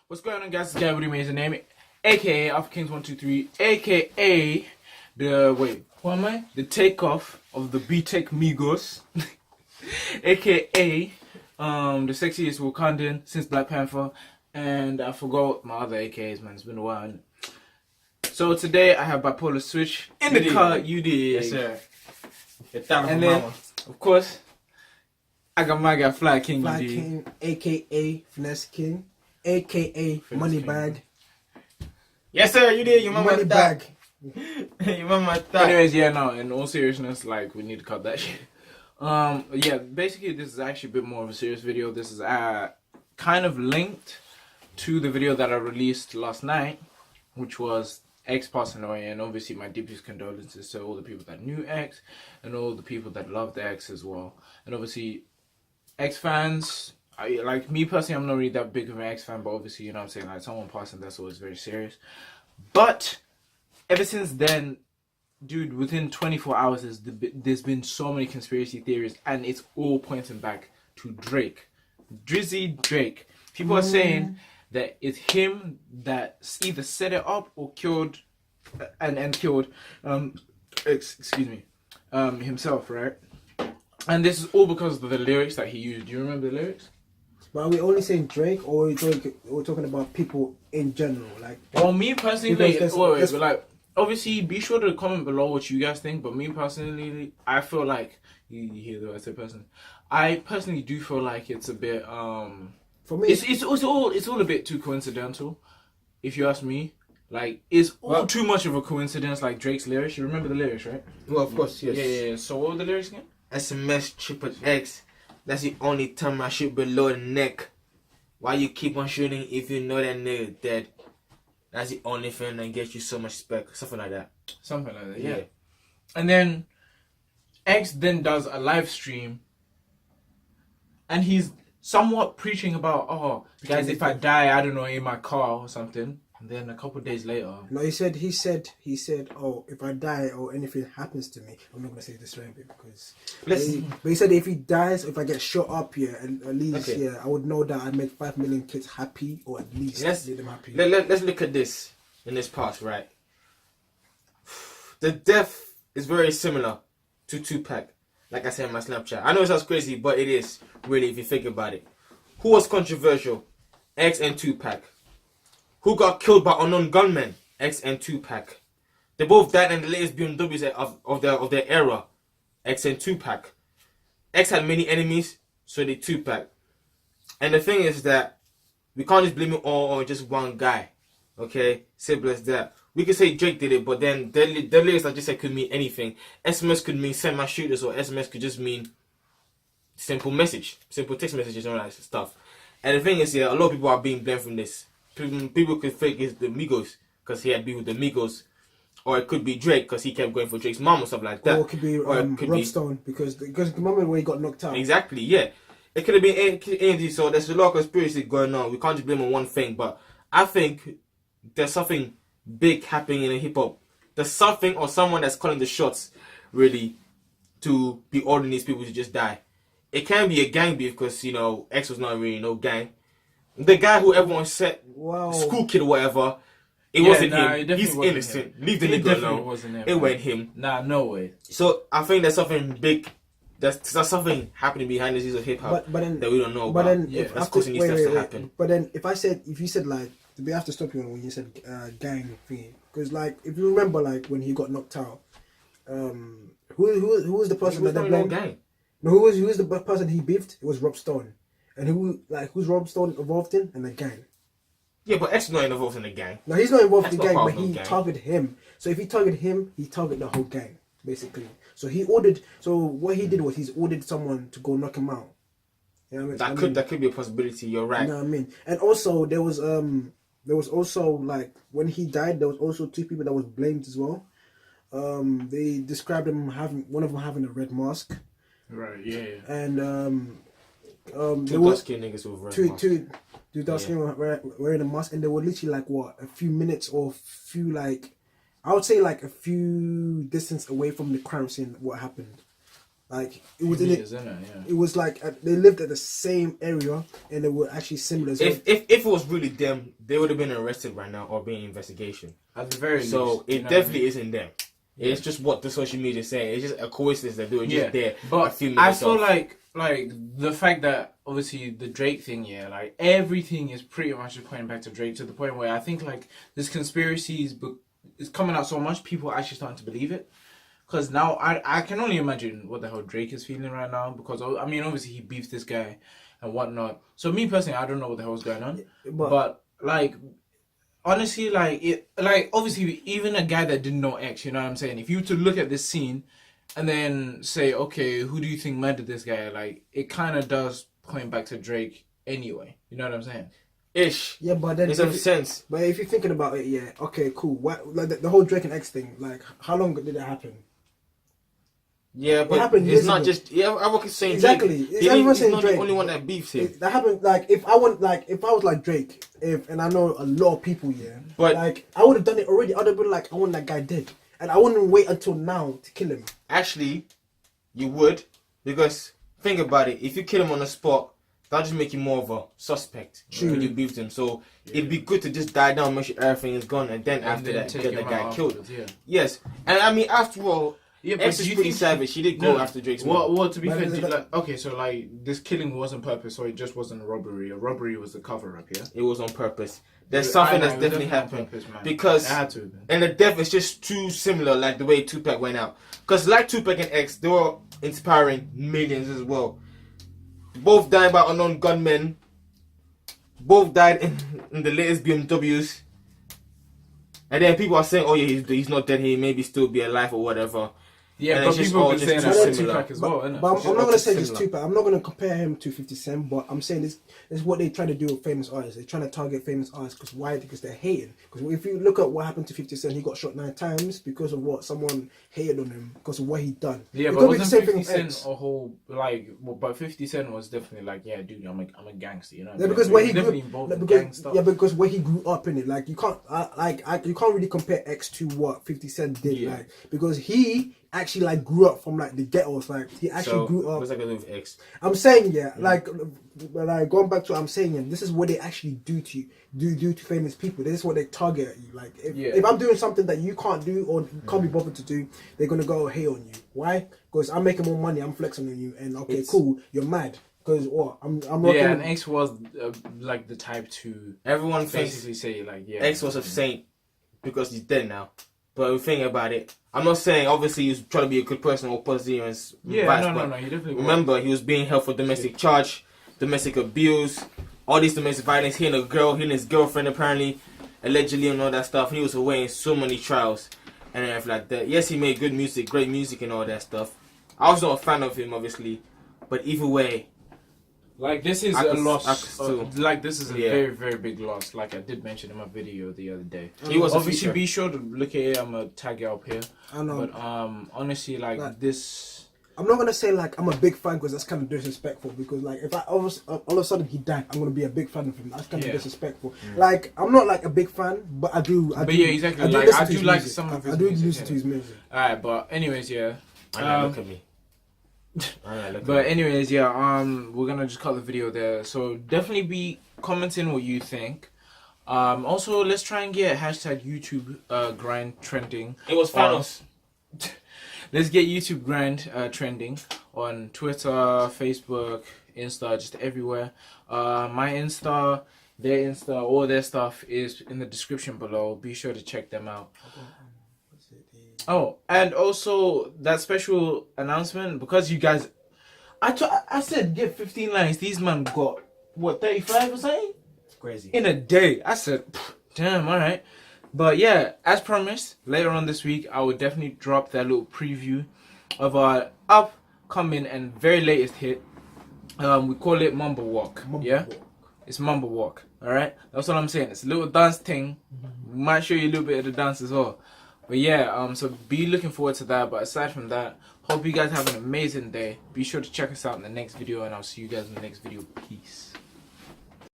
What's going on, guys? It's Guy with the amazing name, aka Alpha Kings 123, aka the takeoff of the B-Tech Migos, aka the sexiest Wakandan since Black Panther, and I forgot my other AKAs, man. It's been a while. So today I have Bipolar Switch in the car. You did, yes sir. And then, of course, I got my guy Fly King. Fly King, aka Finesse King, aka Money Bag. Yes sir, you did. Your mama Money Bag. Your mama thought. Anyways, yeah, no. In all seriousness, like, we need to cut that shit. Yeah. Basically, this is actually a bit more of a serious video. This is kind of linked to the video that I released last night, which was X passing away, and obviously my deepest condolences to all the people that knew X and all the people that loved X as well. And obviously, X fans, like me personally, I'm not really that big of an X fan, but obviously, you know what I'm saying, like, someone passing, that's always very serious. But ever since then, dude, within 24 hours, there's been so many conspiracy theories, and it's all pointing back to Drake. Drizzy Drake. People are saying that it's him that either set it up or killed and killed himself, right? And this is all because of the lyrics that he used. Do you remember the lyrics? But are we only saying Drake, or we're talking about people in general? Like, well, me personally, like, obviously, be sure to comment below what you guys think. But me personally, I feel like you hear the word I say personally. I personally do feel like it's a bit for me, it's all a bit too coincidental, if you ask me. Like, it's all too much of a coincidence. Like Drake's lyrics. You remember the lyrics, right? Well, of course, yes. Yeah. So what were the lyrics again? SMS triple X. That's the only time I shoot below the neck. Why you keep on shooting if you know that nigga dead? That's the only thing that gets you so much spec. Something like that. Something like that, yeah. And then X then does a live stream, and he's somewhat preaching about, oh, guys, if I die, I don't know, in my car or something. And then a couple of days later, no, he said, oh, if I die or anything happens to me, I'm not gonna say this right because. But he said if he dies, if I get shot up, at least, I would know that I make 5 million kids happy, or at least make them happy. Let's look at this in this part, right? The death is very similar to Tupac. Like I said in my Snapchat. I know it sounds crazy, but it is, really, if you think about it. Who was controversial? X and Tupac. Who got killed by unknown gunmen? X and Tupac. They both died in the latest BMWs of their era. X and Tupac. X had many enemies, so did Tupac. And the thing is that we can't just blame it all on just one guy. Okay? Simple as that. We could say Drake did it, but then the lyrics I just said could mean anything. SMS could mean send my shooters, or SMS could just mean simple message. Simple text messages and all that stuff. And the thing is, a lot of people are being blamed from this. People could think it's the Migos because he had beef with the Migos, or it could be Drake because he kept going for Drake's mom or something like that. Or it could be Rob Stone because remember when he got knocked out. Exactly, yeah. It could have been anything. So there's a lot of conspiracy going on. We can't just blame on one thing, but I think there's something big happening in hip hop. There's something or someone that's calling the shots, really, to be ordering these people to just die. It can be a gang beef because X was not really no gang. The guy who everyone said, school kid or whatever, it wasn't him. He's innocent. Leave the nigga alone. It wasn't him. Nah, no way. So I think there's something big. There's something happening behind the scenes of hip hop that we don't know about. Then, that's causing these stuff to happen. But then, if you said like, we have to stop you when you said gang thing, because like if you remember like when he got knocked out, who was the person that blamed? Gang. No, who was the person he beefed? It was Rob Stone. And who's Rob Stone involved in? And the gang. Yeah, but X is not involved in the gang. No, he's not involved in the gang, but he targeted him. So if he targeted him, he targeted the whole gang, basically. So what he did was he's ordered someone to go knock him out. You know what I mean? That could be a possibility. You're right. You know what I mean? And also there was also like when he died, there was also 2 people that was blamed as well. They described him one of them having a red mask. Right. Yeah. And two dark-skinned niggas with two dark-skinned wearing a mask, and they were literally like a few minutes or I would say like a few distance away from the crime scene. What happened? Like it was Meters, isn't it? Yeah. It was like they lived at the same area and they were actually similar. So If it was really them, they would have been arrested right now or being investigation. At the very least. So it definitely isn't them. Yeah. It's just what the social media is saying. It's just a coincidence that they were just there. But a few I minutes feel off. like the fact that obviously the Drake thing, yeah, like everything is pretty much just pointing back to Drake to the point where I think like this conspiracy is coming out so much, people are actually starting to believe it. Because now I can only imagine what the hell Drake is feeling right now. Because I mean, obviously he beefed this guy and whatnot. So me personally, I don't know what the hell's going on. But like, honestly, like obviously even a guy that didn't know X, you know what I'm saying? If you were to look at this scene and then say, okay, who do you think murdered this guy? Like, it kind of does point back to Drake anyway. You know what I'm saying? Ish. yeah, but then It makes sense. But if you're thinking about it, yeah, okay, cool. What like the whole Drake and X thing? Like, how long did it happen? Yeah, but happened it's years not ago. just. Yeah, I was saying Exactly. Drake. Everyone's He's saying not Drake. the only one that beefs him. That happened. Like, if I was like Drake, and I know a lot of people, yeah, But- like I would have done it already. I'd have been like, I want that guy dead, and I wouldn't wait until now to kill him. Actually, you would, because think about it. If you kill him on the spot, that'll just make you more of a suspect. True. When you beefed him, so it'd be good to just die down, make sure everything is gone, and then after that, take get the him guy out killed. afterwards, yeah. Yes, and I mean after all, Yeah, X is pretty savage. She did go after Drake's mom. Well, to be But fair, is it like, okay, so like this killing wasn't purpose, so it just wasn't a robbery. A robbery was the cover up, yeah. It was on purpose. There's something that's definitely happened because it had to have been. and the death is just too similar, like the way Tupac went out. Because like Tupac and X, they were inspiring millions as well. Both died by unknown gunmen. Both died in the latest BMWs. And then people are saying, "Oh yeah, he's not dead. He maybe still be alive or whatever." Yeah, And but it's just people all have been saying just that too about similar. Tupac as well, innit? But I'm not gonna say just similar. Tupac. I'm not gonna compare him to 50 Cent. But I'm saying this is what they try to do with famous artists. They're trying to target famous artists because why? Because they're hating. Because if you look at what happened to 50 Cent, he got shot 9 times because of what someone hated on him because of what he done. Yeah, It but could be the wasn't same 50 thing with Cent X. a whole like? Well, but 50 Cent was definitely like, yeah, dude, I'm a gangster, you know. Yeah, because where he definitely grew, involved like, in gang because stuff. yeah, because where he grew up in it, like you can't, you can't really compare X to what 50 Cent did, Yeah. like because he actually like grew up from like the ghettos, like he actually grew up. What's that gonna do with X? I'm saying like going back to what I'm saying, this is what they actually do to you, do to famous people. This is what they target at you. Like if I'm doing something that you can't do or can't be bothered to do, they're gonna go hate on you. Why? Because I'm making more money, I'm flexing on you, and okay, cool, you're mad. Because what I'm rocking. Yeah, and X was like the type to Everyone thinks basically say like, yeah, X was a saint because he's dead now. But the thing about it, I'm not saying obviously he was trying to be a good person or perseverance. Yeah, no, he definitely was. Remember, he was being held for domestic charge, domestic abuse, all these domestic violence, hitting a girl, hitting his girlfriend apparently, allegedly and all that stuff. He was away in so many trials and everything like that. Yes, he made good music, great music and all that stuff. I was not a fan of him, obviously. But either way, like this is I a could loss. still- Like this is a Yeah. very, very big loss. Like I did mention in my video the other day. he was a Obviously, feature. be sure to look at it. I'm gonna tag it up here. I know. But honestly, like this. I'm not gonna say like I'm a big fan because that's kind of disrespectful. Because like if all of a sudden he died, I'm gonna be a big fan of him. That's kind of disrespectful. Like I'm not like a big fan, but I do. But yeah, exactly. Like, listen I to do his like music. some of his I do music, listen yeah. to his music. Alright, but anyways, yeah. Look at me. But anyways, yeah. We're gonna just cut the video there. So definitely be commenting what you think. Also, let's try and get hashtag YouTube grind trending. It was Thanos. Let's get YouTube grind trending on Twitter, Facebook, Insta, just everywhere. My Insta, their Insta, all their stuff is in the description below. Be sure to check them out. Oh, and also that special announcement, because you guys, I said get 15 likes. These man got what, 35 or something It's crazy. in a day. I said, damn, all right. But yeah, as promised, later on this week, I will definitely drop that little preview of our upcoming and very latest hit. We call it Mumble Walk. It's Mumble Walk. All right, that's what I'm saying. It's a little dance thing. We might show you a little bit of the dance as well. But yeah, so be looking forward to that. But aside from that, hope you guys have an amazing day. Be sure to check us out in the next video, and I'll see you guys in the next video. Peace.